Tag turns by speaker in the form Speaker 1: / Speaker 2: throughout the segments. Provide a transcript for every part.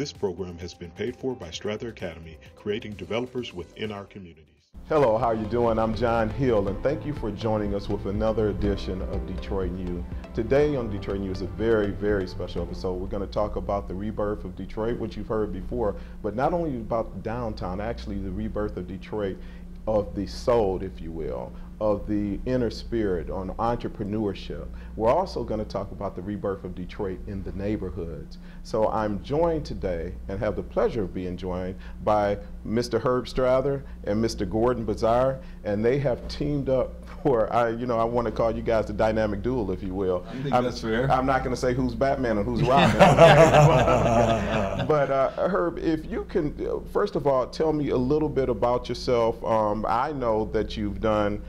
Speaker 1: This program has been paid for by Strather Academy, creating developers within our communities.
Speaker 2: Hello, how you doing? I'm John Hill, and thank you for joining us with another edition of Detroit New. Today on Detroit New is a very, very special episode. We're going to talk about the rebirth of Detroit, which you've heard before, but not only about downtown, actually the rebirth of Detroit, of the soul, if you will, of the inner spirit, on entrepreneurship. We're also going to talk about the rebirth of Detroit in the neighborhoods. So I'm joined today and have the pleasure of being joined by Mr. Herb Strather and Mr. Gordon Bizar, and they have teamed up for, I want to call you guys the dynamic duel, if you will.
Speaker 3: I think that's fair.
Speaker 2: I'm not going to say who's Batman and who's Robin. But Herb, if you can, first of all, tell me a little bit about yourself. I know that you've done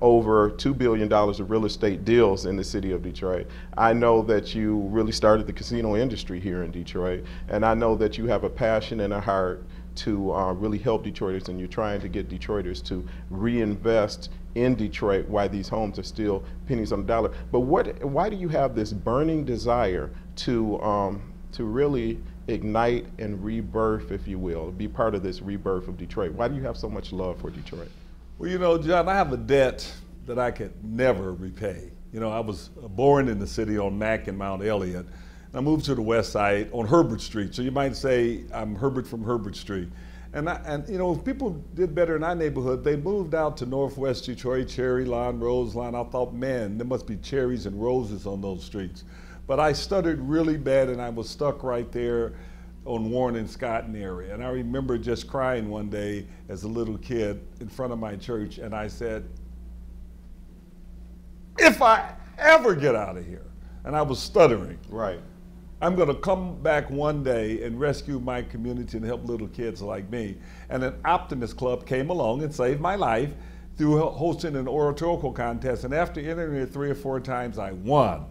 Speaker 2: over $2 billion of real estate deals in the city of Detroit. I know that you really started the casino industry here in Detroit, and I know that you have a passion and a heart to really help Detroiters, and you're trying to get Detroiters to reinvest in Detroit while these homes are still pennies on the dollar. But why do you have this burning desire to really ignite and rebirth, if you will, be part of this rebirth of Detroit? Why do you have so much love for Detroit?
Speaker 3: Well, John, I have a debt that I could never repay. I was born in the city on Mack and Mount Elliott. I moved to the west side on Herbert Street. So you might say I'm Herbert from Herbert Street. And if people did better in our neighborhood, they moved out to Northwest Detroit, Cherry Line, Rose Line. I thought, man, there must be cherries and roses on those streets. But I stuttered really bad, and I was stuck right there on Warren and Scotton area. And I remember just crying one day as a little kid in front of my church, and I said, if I ever get out of here, and I was stuttering,
Speaker 2: right,
Speaker 3: I'm gonna come back one day and rescue my community and help little kids like me. And an Optimist Club came along and saved my life through hosting an oratorical contest. And after entering it 3 or 4 times, I won.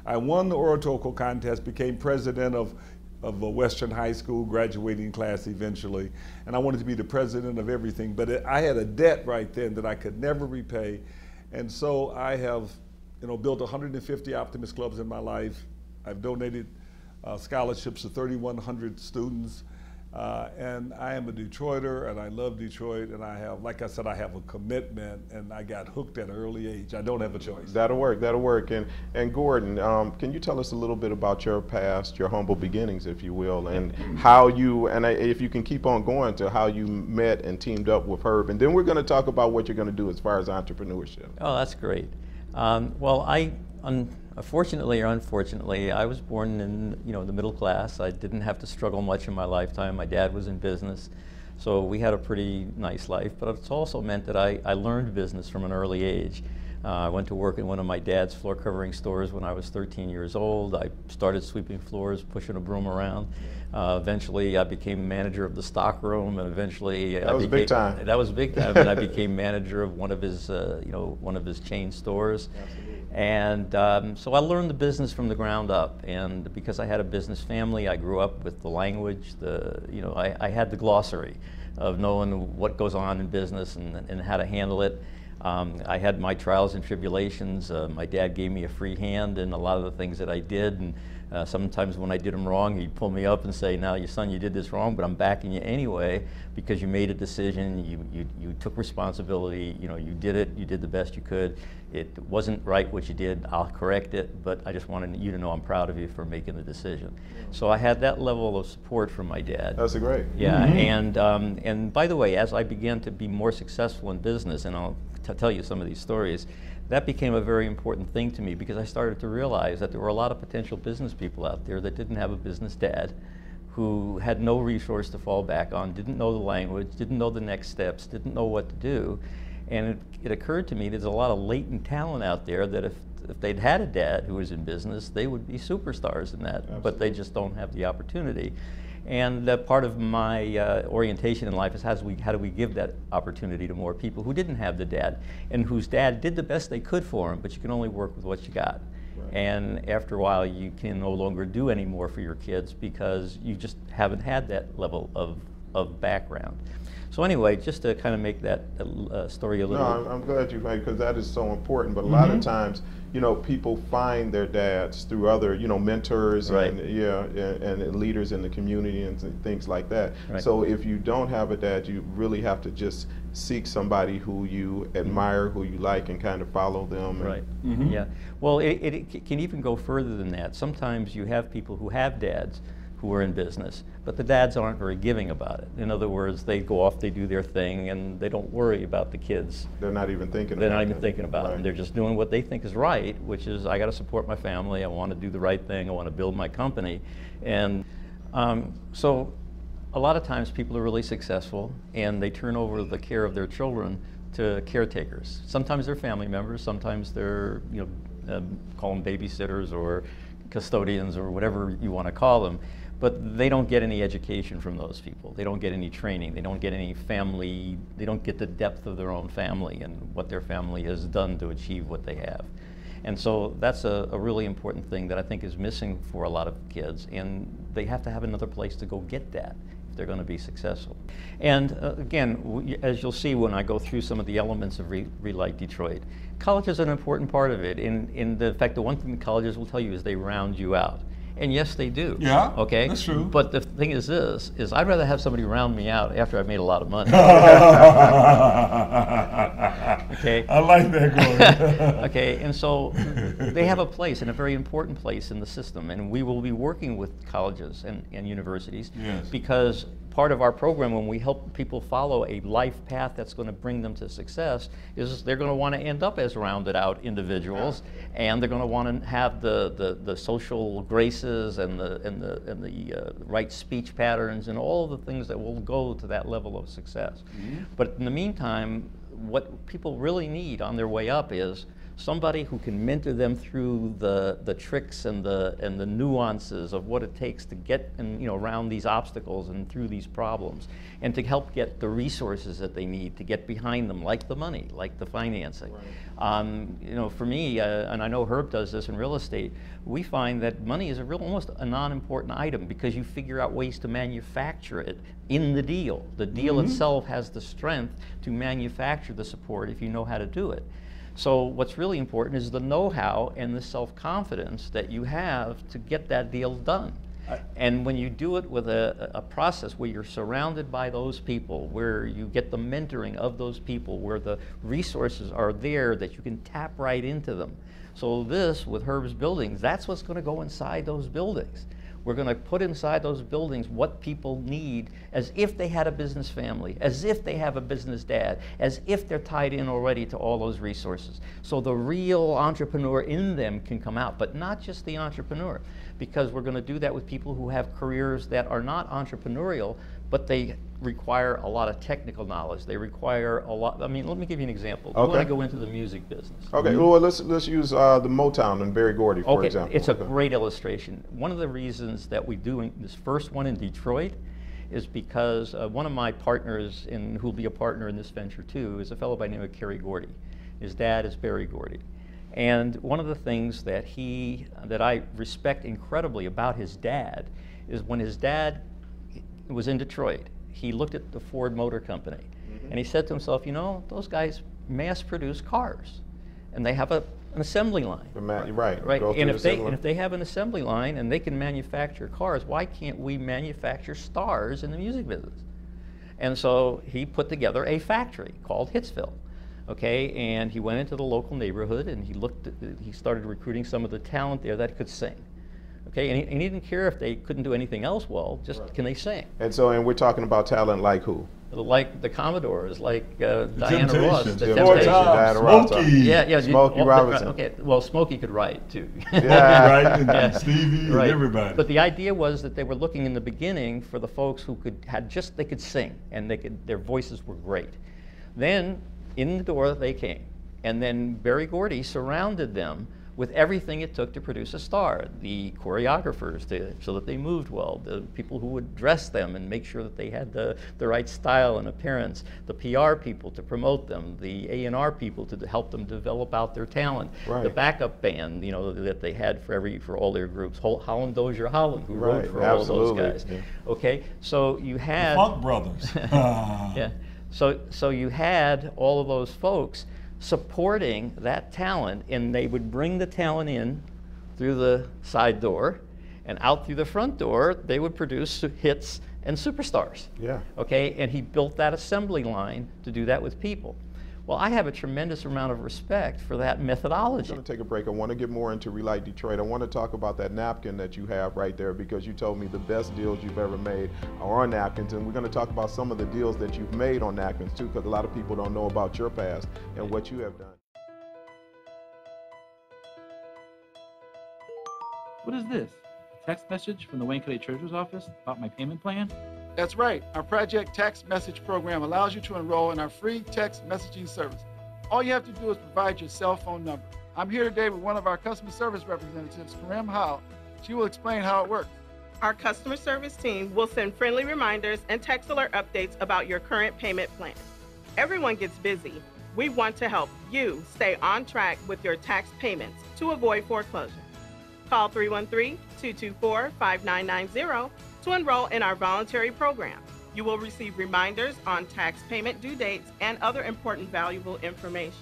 Speaker 3: I won the oratorical contest, became president of a Western High School graduating class eventually, and I wanted to be the president of everything, but I had a debt right then that I could never repay, and so I have built 150 Optimist Clubs in my life. I've donated scholarships to 3,100 students, and I am a Detroiter, and I love Detroit, and I have, like I said, I have a commitment, and I got hooked at an early age. I don't have a choice.
Speaker 2: That'll work. And Gordon, can you tell us a little bit about your past, your humble beginnings, if you will, and how you, if you can keep on going to how you met and teamed up with Herb, and then we're going to talk about what you're going to do as far as entrepreneurship.
Speaker 4: Oh, that's great. Fortunately or unfortunately, I was born in the middle class. I didn't have to struggle much in my lifetime. My dad was in business, so we had a pretty nice life. But it's also meant that I learned business from an early age. I went to work in one of my dad's floor covering stores when I was 13 years old. I started sweeping floors, pushing a broom around. Eventually, I became manager of the stock room, and eventually
Speaker 2: that was big time.
Speaker 4: That was big time, and I became manager of one of his chain stores. Absolutely. And so I learned the business from the ground up, and because I had a business family, I grew up with the language. I had the glossary of knowing what goes on in business and how to handle it. I had my trials and tribulations. My dad gave me a free hand in a lot of the things that I did, and sometimes when I did them wrong, he'd pull me up and say, "Now, your son, you did this wrong, but I'm backing you anyway because you made a decision. You took responsibility. You did it. You did the best you could. It wasn't right what you did. I'll correct it, but I just wanted you to know I'm proud of you for making the decision." So I had that level of support from my dad.
Speaker 2: That's great.
Speaker 4: Yeah, and by the way, as I began to be more successful in business, and I'll tell you some of these stories, that became a very important thing to me because I started to realize that there were a lot of potential business people out there that didn't have a business dad, who had no resource to fall back on, didn't know the language, didn't know the next steps, didn't know what to do. And it occurred to me there's a lot of latent talent out there that if they'd had a dad who was in business, they would be superstars in that. Absolutely. But they just don't have the opportunity. And part of my orientation in life is how do we give that opportunity to more people who didn't have the dad and whose dad did the best they could for them, but you can only work with what you got. Right. And after a while, you can no longer do any more for your kids because you just haven't had that level of of background. So anyway, just to kind of make that story a little...
Speaker 2: No, I'm glad you made, because that is so important. But a lot of times, you know, people find their dads through other, you know, mentors and and leaders in the community and things like that.
Speaker 4: Right.
Speaker 2: So if you don't have a dad, you really have to just seek somebody who you admire, who you like, and kind of follow them.
Speaker 4: Right. Yeah. Well, it can even go further than that. Sometimes you have people who have dads who are in business, but the dads aren't very giving about it. In other words, they go off, they do their thing, and they don't worry about the kids.
Speaker 2: They're not even thinking
Speaker 4: They're
Speaker 2: about
Speaker 4: not
Speaker 2: it.
Speaker 4: even thinking about it. They're just doing what they think is right, which is, I got to support my family, I want to do the right thing, I want to build my company. And so a lot of times people are really successful, and they turn over the care of their children to caretakers. Sometimes they're family members, sometimes they're, you know, call them babysitters or custodians or whatever you want to call them. But they don't get any education from those people. They don't get any training. They don't get any family, they don't get the depth of their own family and what their family has done to achieve what they have. And so that's a really important thing that I think is missing for a lot of kids, and they have to have another place to go get that if they're going to be successful. And again, as you'll see when I go through some of the elements of Relight Detroit, college is an important part of it. In fact, the one thing colleges will tell you is they round you out. And yes, they do.
Speaker 3: Yeah,
Speaker 4: okay?
Speaker 3: that's true.
Speaker 4: But the thing is this, is I'd rather have somebody round me out after I've made a lot of money. Okay?
Speaker 3: I like that, Gordon.
Speaker 4: Okay, and so they have a place, and a very important place in the system, and we will be working with colleges and universities because part of our program, when we help people follow a life path that's going to bring them to success, is they're going to want to end up as rounded out individuals, and they're going to want to have the social graces and the right speech patterns and all of the things that will go to that level of success. But in the meantime, what people really need on their way up is somebody who can mentor them through the tricks and the nuances of what it takes to get around these obstacles and through these problems, and to help get the resources that they need to get behind them, like the money, like the financing. Right. For me, and I know Herb does this in real estate, we find that money is almost a non-important item because you figure out ways to manufacture it in the deal. The deal itself has the strength to manufacture the support if you know how to do it. So what's really important is the know-how and the self-confidence that you have to get that deal done. And when you do it with a process where you're surrounded by those people, where you get the mentoring of those people, where the resources are there that you can tap right into them. So this, with Herb's buildings, that's what's going to go inside those buildings. We're going to put inside those buildings what people need, as if they had a business family, as if they have a business dad, as if they're tied in already to all those resources. So the real entrepreneur in them can come out, but not just the entrepreneur, because we're going to do that with people who have careers that are not entrepreneurial, but they require a lot of technical knowledge. They require a lot. I mean, let me give you an example. Okay. You want to go into the music business.
Speaker 2: Okay. Well, let's use the Motown and Barry Gordy, for example.
Speaker 4: It's a great illustration. One of the reasons that we do this first one in Detroit is because one of my partners, who'll be a partner in this venture too, is a fellow by the name of Kerry Gordy. His dad is Barry Gordy. And one of the things that I respect incredibly about his dad is when his dad was in Detroit, he looked at the Ford Motor Company, and he said to himself, those guys mass produce cars, and they have an assembly line.
Speaker 2: Right.
Speaker 4: And if they have an assembly line and they can manufacture cars, why can't we manufacture stars in the music business? And so he put together a factory called Hitsville. Okay, and he went into the local neighborhood and he started recruiting some of the talent there that could sing. Okay, and he didn't care if they couldn't do anything else well, just can they sing?
Speaker 2: And we're talking about talent like who?
Speaker 4: Like the Commodores, like Diana Ross, the
Speaker 3: Temptations,
Speaker 2: Diana Ross.
Speaker 3: Smokey.
Speaker 2: Smokey Robinson.
Speaker 4: Okay, well, Smokey could write too.
Speaker 3: Right, and Stevie and everybody.
Speaker 4: But the idea was that they were looking in the beginning for the folks who they could sing, and their voices were great. Then in the door they came, and then Barry Gordy surrounded them with everything it took to produce a star. The choreographers so that they moved well, the people who would dress them and make sure that they had the right style and appearance, the PR people to promote them, the A&R people to help them develop out their talent, the backup band, you know, that they had for all their groups, Holland Dozier Holland, who wrote for all of those guys. Yeah. Okay, so you had
Speaker 3: the Funk Brothers.
Speaker 4: Yeah, so you had all of those folks supporting that talent, and they would bring the talent in through the side door, and out through the front door, they would produce hits and superstars.
Speaker 2: Yeah.
Speaker 4: Okay, and he built that assembly line to do that with people. Well, I have a tremendous amount of respect for that methodology.
Speaker 2: I'm going to take a break. I want to get more into Relight Detroit. I want to talk about that napkin that you have right there, because you told me the best deals you've ever made are on napkins, and we're going to talk about some of the deals that you've made on napkins too, because a lot of people don't know about your past and what you have done.
Speaker 5: What is this? A text message from the Wayne County Treasurer's Office about my payment plan?
Speaker 6: That's right. Our Project Text Message program allows you to enroll in our free text messaging service. All you have to do is provide your cell phone number. I'm here today with one of our customer service representatives, Karim Howell. She will explain how it works.
Speaker 7: Our customer service team will send friendly reminders and text alert updates about your current payment plan. Everyone gets busy. We want to help you stay on track with your tax payments to avoid foreclosure. Call 313-224-5990 to enroll in our voluntary program. You will receive reminders on tax payment due dates and other important valuable information.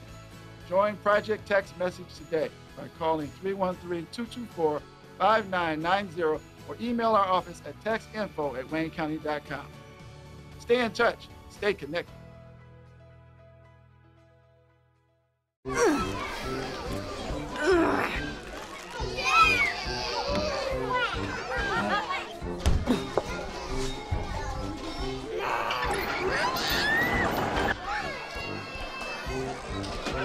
Speaker 6: Join Project Text Message today by calling 313-224-5990 or email our office at textinfo@waynecounty.com. Stay in touch. Stay connected.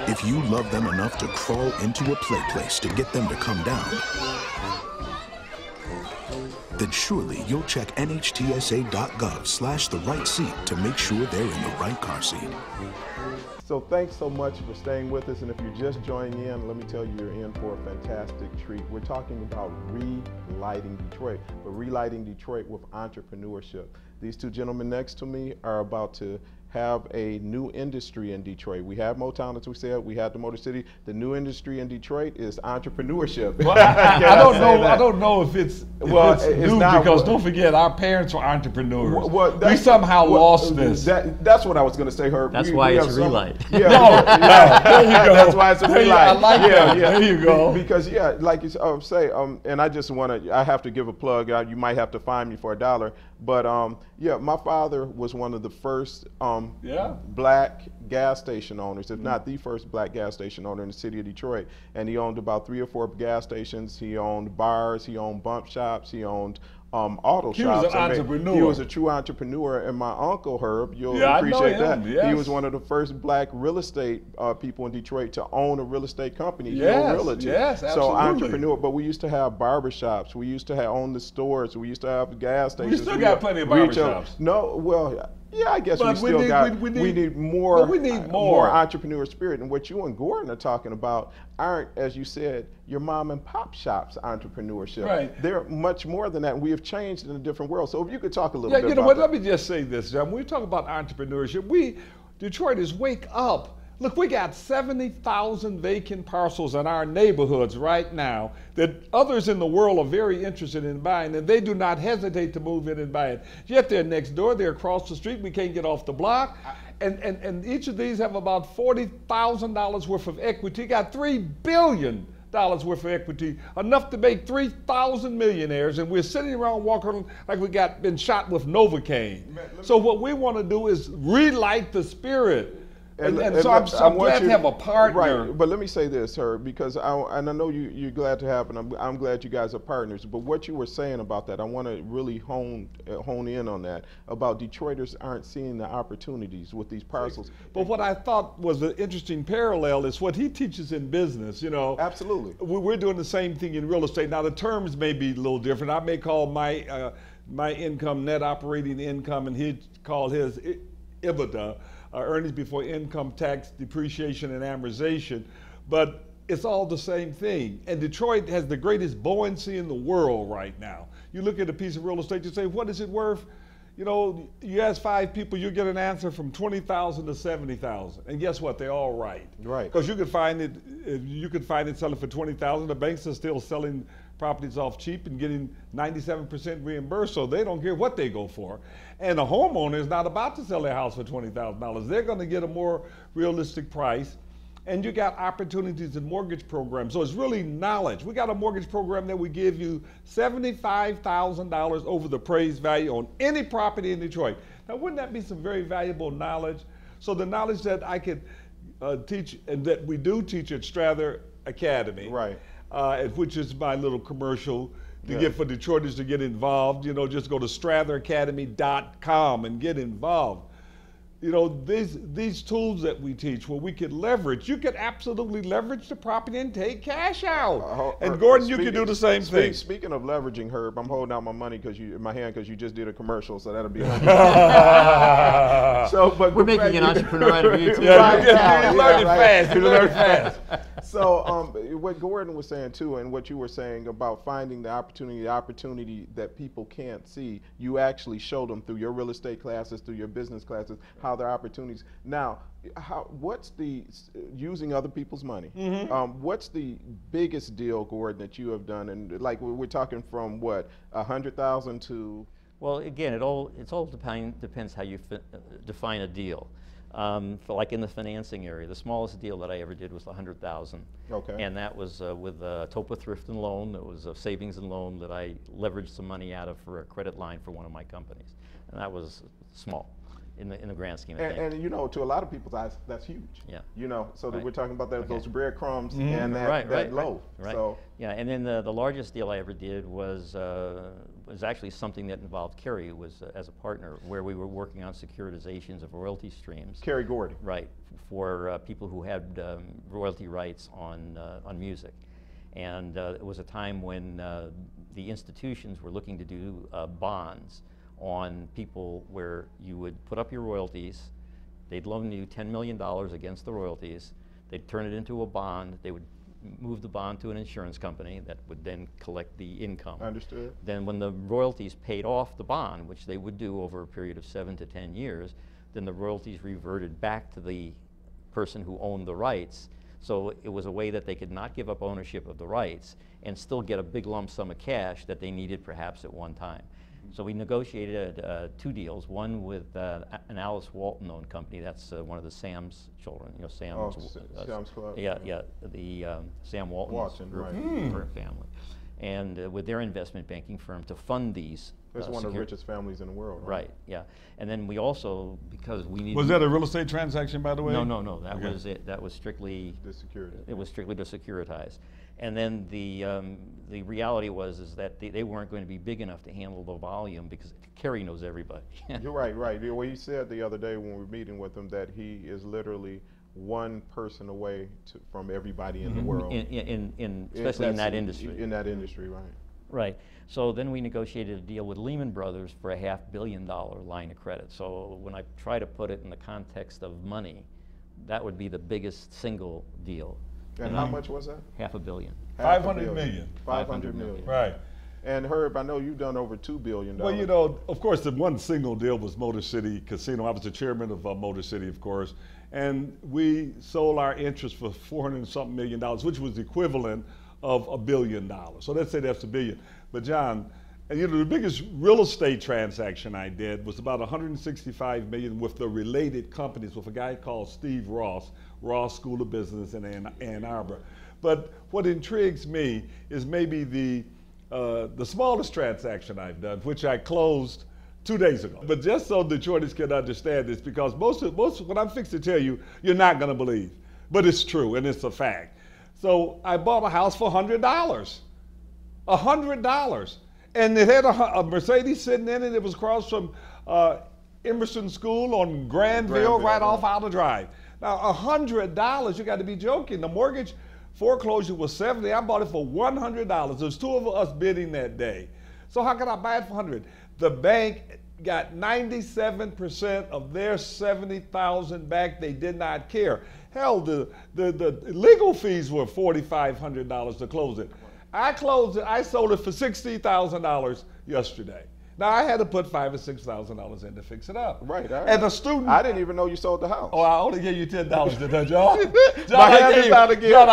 Speaker 8: If you love them enough to crawl into a play place to get them to come down, then surely you'll check nhtsa.gov/the right seat to make sure they're in the right car seat.
Speaker 2: So thanks so much for staying with us, and if you're just joining in, let me tell you, you're in for a fantastic treat. We're talking about relighting Detroit, but relighting Detroit with entrepreneurship. These two gentlemen next to me are about to have a new industry in Detroit. We have Motown, as we said, we had the Motor City. The new industry in Detroit is entrepreneurship.
Speaker 3: Well, I don't know if it's new, not, because don't forget, our parents were entrepreneurs. We somehow lost this.
Speaker 2: That's what I was going to say, Herb.
Speaker 4: That's why it's Relight.
Speaker 2: Yeah,
Speaker 3: there you go.
Speaker 2: That's why it's a Relight.
Speaker 3: I like that. There you go.
Speaker 2: Because like you say, and I just want to, I have to give a plug. You might have to find me for $1, but yeah, my father was one of the first black gas station owners, if not the first black gas station owner in the city of Detroit. And he owned about 3 or 4 gas stations. He owned bars, he owned bump shops, he owned auto shops.
Speaker 3: He was an entrepreneur.
Speaker 2: He was a true entrepreneur. And my uncle, Herb, you'll appreciate that.
Speaker 3: Yes.
Speaker 2: He was one of the first black real estate people in Detroit to own a real estate company.
Speaker 3: Yes, absolutely.
Speaker 2: So entrepreneur, but we used to have barbershops. We used to own the stores. We used to have gas stations.
Speaker 3: We still got plenty of barbershops.
Speaker 2: No, well, yeah, I guess we need more entrepreneur spirit. And what you and Gordon are talking about aren't, as you said, your mom and pop shops entrepreneurship.
Speaker 3: Right.
Speaker 2: They're much more than that. We have changed in a different world. So if you could talk a little bit about
Speaker 3: you know what,
Speaker 2: that.
Speaker 3: let me just say this, John. When we talk about entrepreneurship, Detroiters, wake up. Look, we got 70,000 vacant parcels in our neighborhoods right now that others in the world are very interested in buying, and they do not hesitate to move in and buy it. Yet they're next door, they're across the street, we can't get off the block. And each of these have about $40,000 worth of equity. Got $3 billion worth of equity, enough to make 3,000 millionaires, and we're sitting around walking like we been shot with Novocaine. So what we want to do is relight the spirit. And so I'm glad to have a partner.
Speaker 2: Right, but let me say this, Herb, because I know you're glad to have, and I'm glad you guys are partners, but what you were saying about that, I want to really hone in on that, about Detroiters aren't seeing the opportunities with these parcels.
Speaker 3: But what I thought was an interesting parallel is what he teaches in business, you know.
Speaker 2: Absolutely.
Speaker 3: We're doing the same thing in real estate. Now the terms may be a little different. I may call my income net operating income, and he'd call his EBITDA. Earnings before income tax, depreciation, and amortization. But it's all the same thing. And Detroit has the greatest buoyancy in the world right now. You look at a piece of real estate, you say, what is it worth? You know, you ask 5 people, you get an answer from 20,000 to 70,000. And guess what? They're all right.
Speaker 2: Right.
Speaker 3: Because you could find it selling for 20,000. The banks are still selling properties off cheap and getting 97% reimbursed, so they don't care what they go for. And a homeowner is not about to sell their house for $20,000. They're going to get a more realistic price. And you got opportunities in mortgage programs. So it's really knowledge. We got a mortgage program that we give you $75,000 over the appraised value on any property in Detroit. Now, wouldn't that be some very valuable knowledge? So the knowledge that I could teach, and that we do teach at Strather Academy,
Speaker 2: right?
Speaker 3: Which is my little commercial to get for Detroiters to get involved. You know, just go to stratheracademy.com and get involved. You know, these tools that we teach where we can leverage, you can absolutely leverage the property and take cash out. And Gordon, you can do the same thing.
Speaker 2: Speaking of leveraging, Herb, I'm holding out my money in my hand because you just did a commercial, so that'll be. So, but
Speaker 5: we're making an entrepreneur out of you too.
Speaker 3: You learn it fast. You learn fast.
Speaker 2: So, what Gordon was saying too, and what you were saying about finding the opportunity that people can't see, you actually show them through your real estate classes, through your business classes, how their opportunities. Now, what's the, using other people's money, what's the biggest deal, Gordon, that you have done? And like we're talking from what, 100,000 to?
Speaker 4: Well, again, it all depends how you define a deal. Like in the financing area, the smallest deal that I ever did was $100,000.
Speaker 2: Okay.
Speaker 4: And that was with Topa Thrift and Loan. It was a savings and loan that I leveraged some money out of for a credit line for one of my companies. And that was small in the grand scheme of things.
Speaker 2: And you know, to a lot of people's eyes, that's huge.
Speaker 4: Yeah.
Speaker 2: You know, so that
Speaker 4: Right.
Speaker 2: we're talking about that,
Speaker 4: Okay.
Speaker 2: those breadcrumbs and that loaf.
Speaker 4: Right.
Speaker 2: So.
Speaker 4: Yeah, and then the largest deal I ever did was actually something that involved Kerry as a partner, where we were working on securitizations of royalty streams.
Speaker 2: Kerry Gordy.
Speaker 4: Right, for people who had royalty rights on music. And it was a time when the institutions were looking to do bonds on people where you would put up your royalties, they'd loan you $10 million against the royalties, they'd turn it into a bond, they would move the bond to an insurance company that would then collect the income.
Speaker 2: Understood.
Speaker 4: Then when the royalties paid off the bond, which they would do over a period of 7 to 10 years, then the royalties reverted back to the person who owned the rights. So it was a way that they could not give up ownership of the rights and still get a big lump sum of cash that they needed perhaps at one time. So we negotiated 2 deals, one with an Alice Walton-owned company. That's one of the Sam's children, you know,
Speaker 2: Sam's Club.
Speaker 4: Yeah, the Sam Walton's group, her family. And with their investment banking firm to fund these.
Speaker 2: It's one of the richest families in the world.
Speaker 4: Right, yeah. And then we also, because we needed...
Speaker 3: Was that a real estate transaction, by the way?
Speaker 4: No, that was it. That was strictly... It was strictly to securitize. And then the reality was that they weren't going to be big enough to handle the volume because Kerry knows everybody.
Speaker 2: You're right. Well, he said the other day when we were meeting with him that he is literally one person away from everybody in the world.
Speaker 4: Especially in that industry.
Speaker 2: In that industry, right.
Speaker 4: Right. So then we negotiated a deal with Lehman Brothers for a $500 million line of credit. So when I try to put it in the context of money, that would be the biggest single deal.
Speaker 2: And how much was that?
Speaker 4: $500 million.
Speaker 3: 500 million.
Speaker 2: 500 million.
Speaker 3: Right.
Speaker 2: And Herb, I know you've done over $2 billion.
Speaker 3: Well, you know, of course, the one single deal was Motor City Casino. I was the chairman of Motor City, of course, and we sold our interest for $400-something million, which was the equivalent of $1 billion. So let's say that's $1 billion. But John, and you know, the biggest real estate transaction I did was about $165 million with the related companies with a guy called Steve Ross School of Business in Ann Arbor. But what intrigues me is maybe the smallest transaction I've done, which I closed 2 days ago. But just so Detroiters can understand this, because most what I'm fixing to tell you, you're not going to believe, but it's true and it's a fact. So I bought a house for $100, $100, and it had a Mercedes sitting in it. It was across from Emerson School on Granville, right off Outer Drive. Now $100, you got to be joking. The mortgage foreclosure was $70. I bought it for $100. There's 2 of us bidding that day. So how could I buy it for $100? The bank got 97% of their $70,000 back. They did not care. Hell, the legal fees were $4,500 to close it. I closed it, I sold it for $60,000 yesterday. Now I had to put $5,000 or $6,000 in to fix it up.
Speaker 2: Right.
Speaker 3: And the student,
Speaker 2: I didn't even know you sold the house.
Speaker 3: oh, I only gave you $10 to touch John.
Speaker 2: I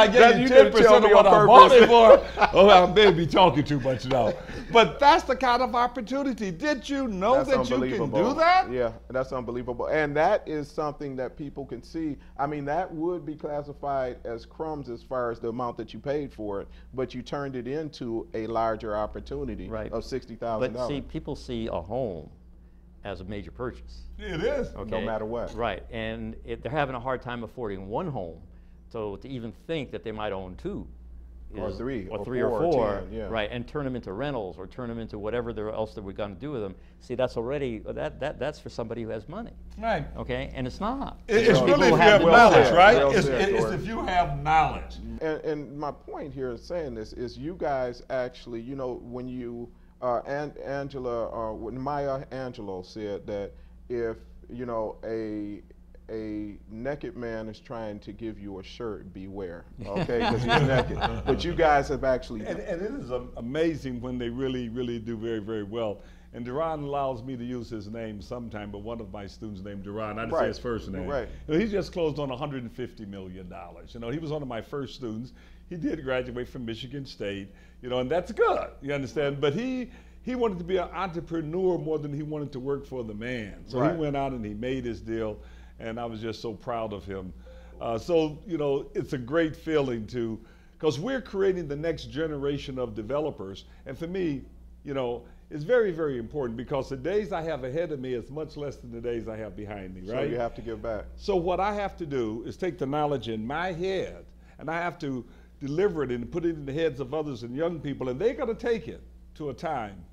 Speaker 3: gave you 10% of what I bought it for. Oh, I may be talking too much now. But that's the kind of opportunity. Did you know that you can do that?
Speaker 2: Yeah, that's unbelievable. And that is something that people can see. I mean, that would be classified as crumbs as far as the amount that you paid for it, but you turned it into a larger opportunity of $60,000.
Speaker 4: But see, people see a home as a major purchase.
Speaker 3: It is.
Speaker 4: Okay?
Speaker 2: No matter what.
Speaker 4: Right, and they're having a hard time affording one home. So to even think that they might own two,
Speaker 2: or three,
Speaker 4: or
Speaker 2: or
Speaker 4: three or
Speaker 2: four,
Speaker 4: four,
Speaker 2: 10, yeah.
Speaker 4: right, and turn them into rentals or turn them into whatever else that we're going to do with them. See, that's already that's for somebody who has money.
Speaker 3: Right.
Speaker 4: Okay, and it's not.
Speaker 3: It's
Speaker 4: So
Speaker 3: really
Speaker 4: people
Speaker 3: if you have
Speaker 4: the
Speaker 3: knowledge,
Speaker 4: knowledge.
Speaker 3: right?
Speaker 2: Well
Speaker 3: It's
Speaker 2: said, Gordon.
Speaker 3: if you have knowledge.
Speaker 2: And my point here in saying this is you guys actually, you know, when you, when Maya Angelou said that if, you know, a naked man is trying to give you a shirt, beware, okay, because he's naked. But you guys have actually.
Speaker 3: And it is amazing when they really, really do very, very well. And Duran allows me to use his name sometime, but one of my students named Duran, I didn't say his first name.
Speaker 2: Right.
Speaker 3: You know, he just closed on $150 million. You know, he was one of my first students. He did graduate from Michigan State, you know, and that's good, you understand? But he wanted to be an entrepreneur more than he wanted to work for the man. So he went out and he made his deal, and I was just so proud of him. So, you know, it's a great feeling because we're creating the next generation of developers. And for me, you know, it's very, very important because the days I have ahead of me is much less than the days I have behind me, right?
Speaker 2: So you have to give back.
Speaker 3: So what I have to do is take the knowledge in my head and I have to deliver it and put it in the heads of others and young people, and they're going to take it to a time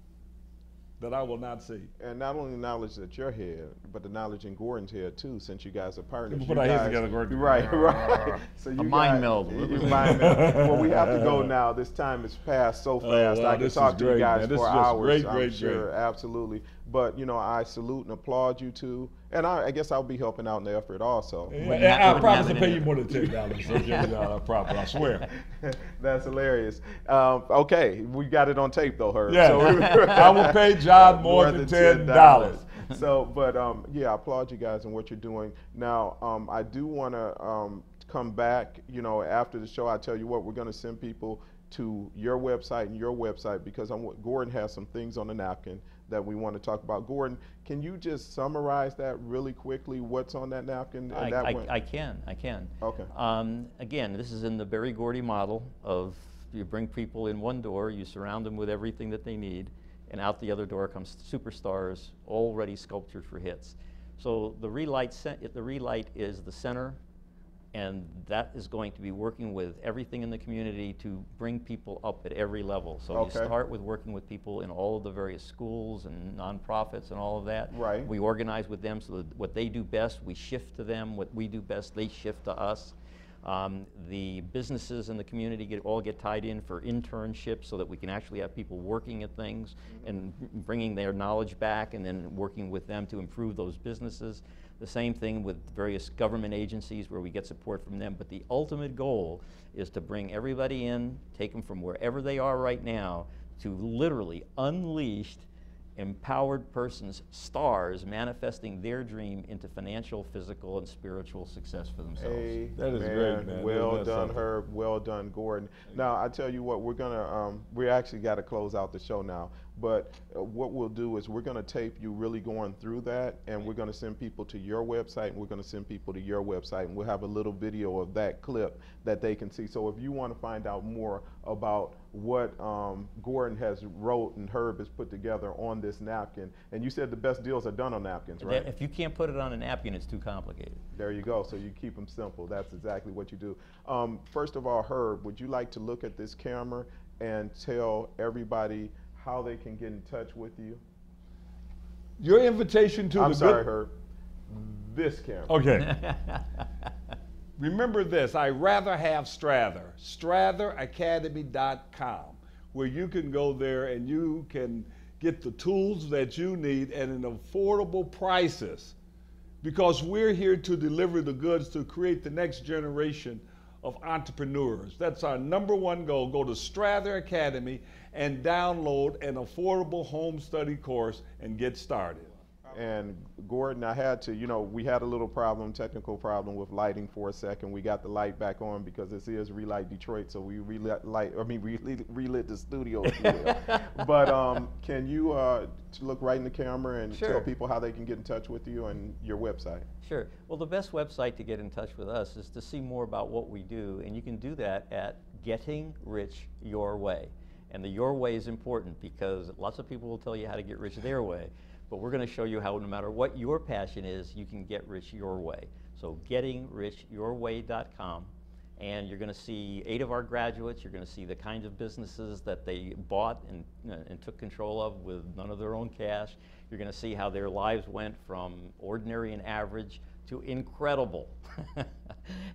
Speaker 3: that I will not see.
Speaker 2: And not only knowledge at your head, but the knowledge in Gordon's head too, since you guys are partners.
Speaker 3: Put our heads together, Gordon.
Speaker 2: Right, right. So you
Speaker 4: mind meld.
Speaker 2: Mind meld. Well, we have to go now. This time has passed so fast. I could talk to you guys for hours. I'm sure, absolutely. But you know, I salute and applaud you too. And I guess I'll be helping out in the effort also.
Speaker 3: I promise to pay you more than $10. So I promise, I swear.
Speaker 2: That's hilarious. Okay, we got it on tape though, Herb.
Speaker 3: Yeah,
Speaker 2: so
Speaker 3: I will pay John more than $10.
Speaker 2: So, but yeah, I applaud you guys and what you're doing. Now, I do want to come back, you know, after the show. I tell you what, we're going to send people to your website and your website because Gordon has some things on the napkin that we want to talk about. Gordon, can you just summarize that really quickly? What's on that napkin?
Speaker 4: I can.
Speaker 2: Okay.
Speaker 4: Again, this is in the Berry Gordy model of you bring people in one door, you surround them with everything that they need, and out the other door comes superstars already sculptured for hits. So the Relight is the center, and that is going to be working with everything in the community to bring people up at every level. So you start with working with people in all of the various schools and nonprofits and all of that.
Speaker 2: Right.
Speaker 4: We organize with them so that what they do best, we shift to them. What we do best, they shift to us. The businesses in the community all get tied in for internships so that we can actually have people working at things and bringing their knowledge back and then working with them to improve those businesses. The same thing with various government agencies where we get support from them. But the ultimate goal is to bring everybody in, take them from wherever they are right now to literally unleashed, empowered persons, stars, manifesting their dream into financial, physical, and spiritual success for themselves.
Speaker 3: That is great, man.
Speaker 2: Well done, Herb. Well done, Gordon. Now, I tell you what, we actually got to close out the show now. But what we'll do is we're going to tape you really going through that, and we're going to send people to your website, and we're going to send people to your website, and we'll have a little video of that clip that they can see. So if you want to find out more about what Gordon has wrote and Herb has put together on this napkin, and you said the best deals are done on napkins, right?
Speaker 4: If you can't put it on a napkin, it's too complicated.
Speaker 2: There you go. So you keep them simple. That's exactly what you do. First of all, Herb, would you like to look at this camera and tell everybody how they can get in touch with you?
Speaker 3: Your invitation to
Speaker 2: I'm sorry, Herb. This camera.
Speaker 3: Okay. Remember this, I rather have Strather, stratheracademy.com, where you can go there and you can get the tools that you need at an affordable prices Because we're here to deliver the goods to create the next generation of entrepreneurs. That's our #1 goal. Go to Strather Academy and download an affordable home study course and get started.
Speaker 2: And Gordon, I had to, we had a little technical problem with lighting for a second. We got the light back on because this is Relight Detroit, so we relit the studio, if you will. But can you look right in the camera and
Speaker 4: Sure.
Speaker 2: tell people how they can get in touch with you and your website?
Speaker 4: Sure. Well, the best website to get in touch with us is to see more about what we do, and you can do that at Getting Rich Your Way. And the your way is important because lots of people will tell you how to get rich their way, but we're going to show you how no matter what your passion is, you can get rich your way. So gettingrichyourway.com, and you're going to see 8 of our graduates. You're going to see the kinds of businesses that they bought and took control of with none of their own cash. You're going to see how their lives went from ordinary and average to incredible,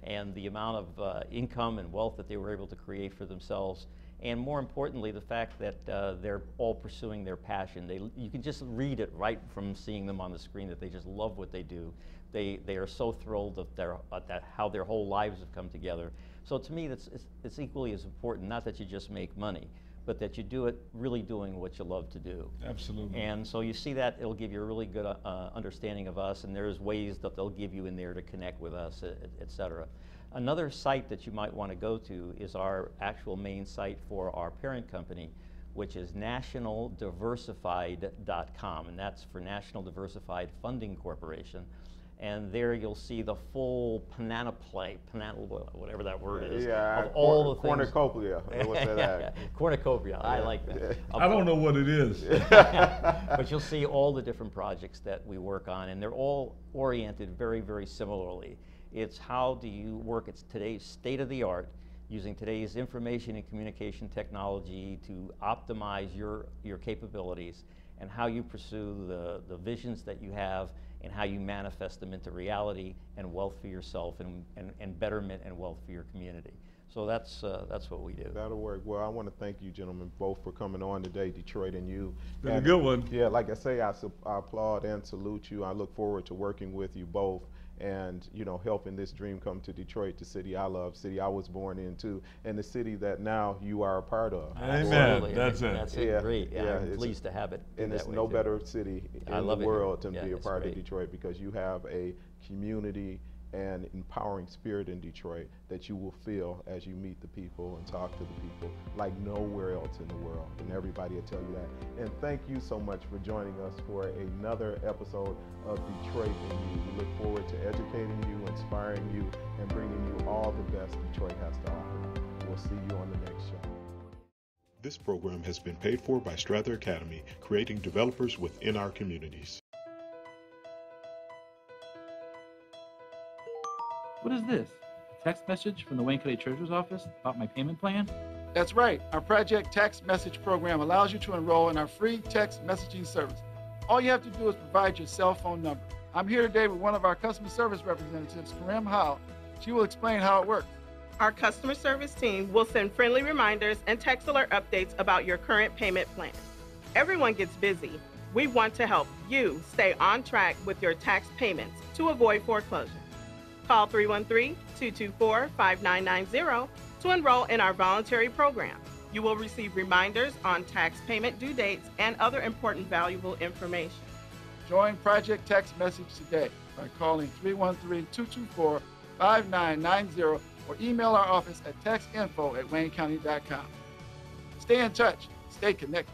Speaker 4: and the amount of income and wealth that they were able to create for themselves. And more importantly, the fact that they're all pursuing their passion. You can just read it right from seeing them on the screen that they just love what they do. They are so thrilled at how their whole lives have come together. So to me, it's equally as important, not that you just make money, but that you do it really doing what you love to do.
Speaker 3: Absolutely.
Speaker 4: And so you see that, it'll give you a really good understanding of us, and there's ways that they'll give you in there to connect with us, et cetera. Another site that you might want to go to is our actual main site for our parent company, which is nationaldiversified.com, and that's for National Diversified Funding Corporation. And there you'll see the full panoply, whatever that word is, of all the things.
Speaker 2: Cornucopia, I would say that.
Speaker 4: Cornucopia, I like that.
Speaker 3: I don't know what it is.
Speaker 4: But you'll see all the different projects that we work on, and they're all oriented very, very similarly. It's how do you work at today's state of the art, using today's information and communication technology to optimize your capabilities, and how you pursue the visions that you have and how you manifest them into reality and wealth for yourself and betterment and wealth for your community. So that's what we do.
Speaker 2: That'll work. Well, I want to thank you gentlemen both for coming on today, Detroit and you.
Speaker 3: Been a good one.
Speaker 2: Yeah, like I say, I applaud and salute you. I look forward to working with you both and helping this dream come to Detroit, the city I love, city I was born into, and the city that now you are a part of.
Speaker 3: Amen. That's it.
Speaker 4: That's it.
Speaker 2: Yeah,
Speaker 4: Great.
Speaker 2: yeah,
Speaker 4: I'm pleased to have it.
Speaker 2: And it's no better city in the world to be a part of Detroit, because you have a community and empowering spirit in Detroit that you will feel as you meet the people and talk to the people like nowhere else in the world, and everybody will tell you that. And thank you so much for joining us for another episode of Detroit and You. We look forward to educating you, inspiring you, and bringing you all the best Detroit has to offer. We'll see you on the next show.
Speaker 1: This program has been paid for by Strather Academy, creating developers within our communities.
Speaker 5: What is this? A text message from the Wayne County Treasurer's Office about my payment plan?
Speaker 6: That's right. Our Project Text Message program allows you to enroll in our free text messaging service. All you have to do is provide your cell phone number. I'm here today with one of our customer service representatives, Karim Howell. She will explain how it works.
Speaker 7: Our customer service team will send friendly reminders and text alert updates about your current payment plan. Everyone gets busy. We want to help you stay on track with your tax payments to avoid foreclosure. Call 313-224-5990 to enroll in our voluntary program. You will receive reminders on tax payment due dates and other important valuable information.
Speaker 6: Join Project Text Message today by calling 313-224-5990 or email our office at textinfo@waynecounty.com. Stay in touch. Stay connected.